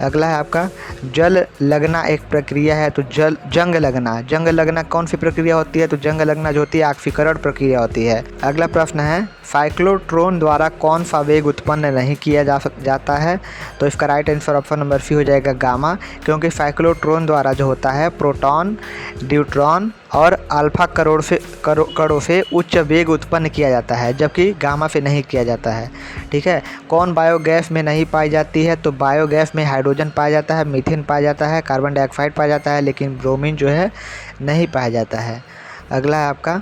अगला है आपका जल लगना एक प्रक्रिया है, तो जंग लगना कौन सी प्रक्रिया होती है, तो जंग लगना जो होती है ऑक्सीकरण प्रक्रिया होती है। अगला प्रश्न है साइक्लोट्रॉन द्वारा कौन सा वेग उत्पन्न नहीं किया जाता है, तो इसका right answer option number C हो जाएगा गामा, क्योंकि साइक्लोट्रॉन द्वारा जो होता है प्रोटॉन, न्यूट्रॉन और अल्फा कणों से उच्च वेग उत्पन्न किया जाता है, जबकि गामा से नहीं किया जाता है, ठीक है। कौन बायोगैस में नहीं पाई जाती है, तो बायोगैस में हाइड्रोजन पाया जाता है, मीथेन पाया जाता है, कार्बन डाइऑक्साइड पाया जाता है, लेकिन ब्रोमीन जो है नहीं पाया जाता है। अगला है आपका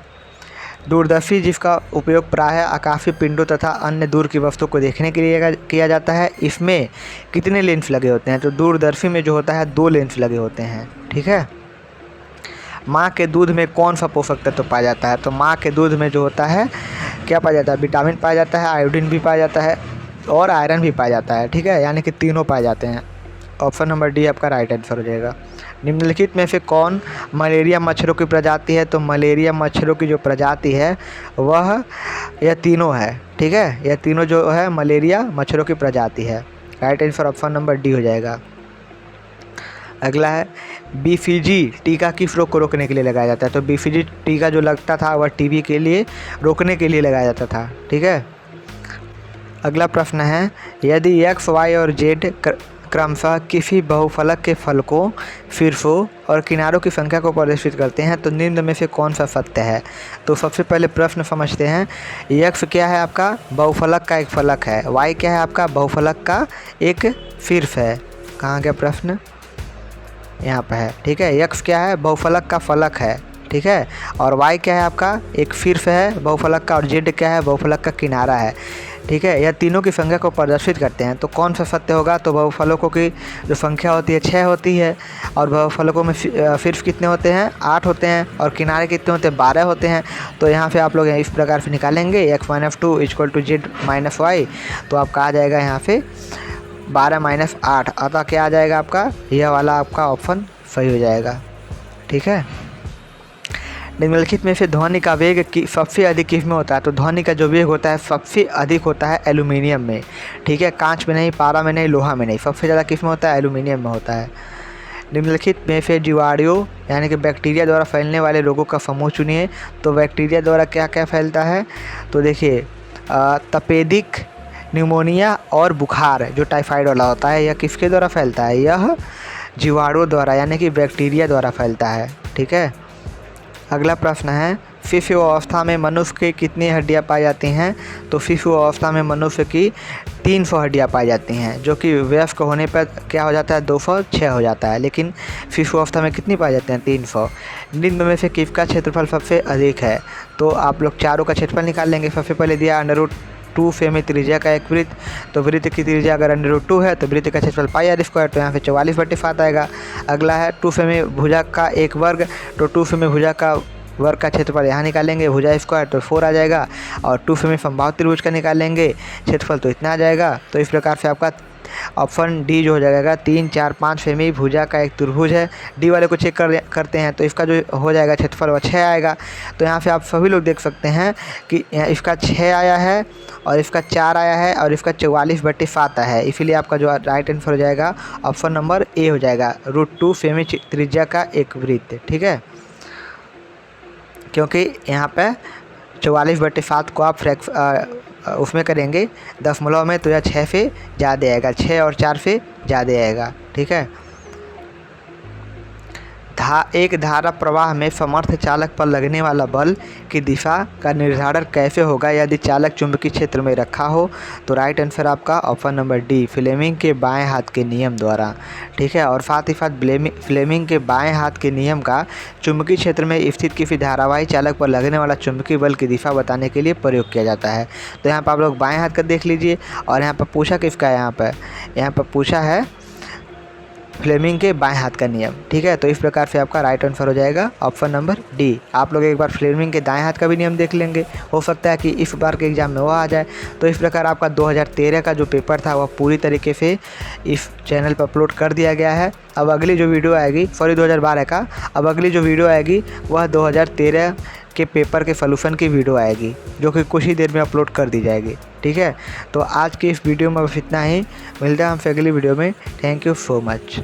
दूरदर्शी, जिसका उपयोग प्रायः आकाशीय पिंडों तथा अन्य दूर की वस्तु को देखने के लिए किया जाता है, इसमें कितने लेंस लगे होते हैं, तो दूरदर्शी में जो होता है 2 लेंस लगे होते हैं, ठीक है। माँ के दूध में कौन सा पोषक तत्व पाया जाता है, तो माँ के दूध में जो होता है क्या पाया जाता है, विटामिन पाया जाता है, आयोडीन भी पाया जाता है और आयरन भी पाया जाता है, ठीक है, यानी कि तीनों पाए जाते हैं। ऑप्शन नंबर डी आपका राइट आंसर हो जाएगा। निम्नलिखित में से कौन मलेरिया मच्छरों की प्रजाति है, तो मलेरिया मच्छरों की जो प्रजाति है वह यह तीनों है, ठीक है, यह तीनों जो है मलेरिया मच्छरों की प्रजाति है। Right answer option number D हो जाएगा। अगला है बीसीजी टीका किस रोग को रोकने के लिए लगाया जाता है, तो बीसीजी टीका जो लगता था वह टीबी के लिए रोकने के लिए लगाया जाता था, ठीक है। अगला प्रश्न है यदि एक्स वाई और जेड क्रमशः किसी बहुफलक के फलकों, शीर्षों और किनारों की संख्या को प्रदर्शित करते हैं, तो निम्न में से कौन सा सत्य है। तो सबसे पहले प्रश्न समझते हैं। एक्स क्या है आपका, बहुफलक का एक फलक है। वाई क्या है आपका, बहुफलक का एक शीर्ष है। कहाँ गया प्रश्न, यहाँ पे है, ठीक है। एक्स क्या है, बहुफलक का फलक है, ठीक है। और वाई क्या है आपका एक शीर्ष है बहुफलक का, और जेड क्या है बहुफलक का किनारा है, ठीक है। यह तीनों की संख्या को प्रदर्शित करते हैं, तो कौन सा सत्य होगा, तो बहुफलकों की जो संख्या होती है 6 होती है, और बहुफलकों में शीर्ष कितने होते हैं 8 होते हैं, और किनारे कितने होते हैं 12 होते हैं। तो यहाँ पे आप लोग इस प्रकार से निकालेंगे x-2 = z - y, तो आपका आ जाएगा यहाँ पे 12 - 8, अतः क्या आ जाएगा आपका, यह वाला आपका ऑप्शन सही हो जाएगा, ठीक है। निम्नलिखित में से ध्वनि का वेग सबसे अधिक किस में होता है, तो ध्वनि का जो वेग होता है सबसे अधिक होता है एल्यूमिनियम में, ठीक है। कांच में नहीं, पारा में नहीं, लोहा में नहीं, सबसे ज़्यादा किस में होता है, एल्यूमिनियम में होता है। निम्नलिखित में से जीवाणुओं यानी कि बैक्टीरिया द्वारा फैलने वाले रोगों का समूह चुनिए, तो बैक्टीरिया द्वारा क्या क्या फैलता है, तो देखिए तपेदिक, न्यूमोनिया और बुखार जो टाइफाइड वाला होता है, यह किसके द्वारा फैलता है, यह जीवाणुओं द्वारा यानी कि बैक्टीरिया द्वारा फैलता है, ठीक है। अगला प्रश्न है शिशु अवस्था में मनुष्य की कितनी हड्डियां पाई जाती हैं, तो शिशु अवस्था में मनुष्य की 300 हड्डियां पाई जाती हैं, जो कि वयस्क होने पर क्या हो जाता है 206 हो जाता है, लेकिन शिशु अवस्था में कितनी पाई जाती हैं 300। निम्न में से किसका क्षेत्रफल सबसे अधिक है, तो आप लोग चारों का क्षेत्रफल निकाल लेंगे। सबसे पहले दिया √2 सेमी त्रिज्या का एक वृत्त, तो वृत्त की त्रिज्या अगर √2 है तो वृत्त का क्षेत्रफल πr², तो यहाँ पे 44/7 आएगा। अगला है 2 सेमी भुजा का एक वर्ग, तो 2 सेमी भुजा का वर्ग का क्षेत्रफल यहाँ निकालेंगे, भुजा स्क्वायर तो 4 आ जाएगा, और 2 सेमी समबाहु त्रिभुज का निकालेंगे क्षेत्रफल तो इतना आ जाएगा। तो इस प्रकार से आपका ऑप्शन डी जो हो जाएगा 3, 4, 5 सेमी भुजा का एक त्रिभुज है। डी वाले को चेक करते हैं, तो इसका जो हो जाएगा क्षेत्रफल वह 6 आएगा। तो यहाँ से आप सभी लोग देख सकते हैं कि इसका 6 आया है, और इसका 4 आया है, और इसका 44/7 है, इसीलिए आपका जो राइट आंसर हो जाएगा ऑप्शन नंबर ए हो जाएगा, √2 सेमी त्रिज्या का एक वृत्त, ठीक है। क्योंकि यहाँ पे 44/7 को आप उसमें करेंगे दशमलव में, तो यह 6 से ज़्यादा आएगा, 6 और 4 से ज़्यादा आएगा, ठीक है। एक धारा प्रवाह में समर्थ चालक पर लगने वाला बल की दिशा का निर्धारण कैसे होगा यदि चालक चुंबकीय क्षेत्र में रखा हो, तो राइट आंसर आपका ऑप्शन नंबर डी, फ्लेमिंग के बाएं हाथ के नियम द्वारा, ठीक है। और साथ ही साथ फ्लेमिंग के बाएं हाथ के नियम का चुंबकीय क्षेत्र में स्थित किसी धारावाही चालक पर लगने वाला चुंबकीय बल की दिशा बताने के लिए प्रयोग किया जाता है। तो यहाँ पर आप लोग बाएँ हाथ का देख लीजिए, और यहाँ पर पूछा किसका है, यहाँ पर पूछा है फ्लेमिंग के बाएं हाथ का नियम। ठीक है, तो इस प्रकार से आपका राइट आंसर हो जाएगा ऑप्शन नंबर डी। आप लोग एक बार फ्लेमिंग के दाएं हाथ का भी नियम देख लेंगे, हो सकता है कि इस बार के एग्जाम में वो आ जाए। तो इस प्रकार आपका 2013 का जो पेपर था वह पूरी तरीके से इस चैनल पर अपलोड कर दिया गया है। अब अगली जो वीडियो आएगी, सॉरी 2012 का, अब अगली जो वीडियो आएगी वह 2013 के पेपर के सॉल्यूशन की वीडियो आएगी, जो कि कुछ ही देर में अपलोड कर दी जाएगी। ठीक है, तो आज की इस वीडियो में बस इतना ही। मिलते हैं हमसे अगली वीडियो में। Thank you so much.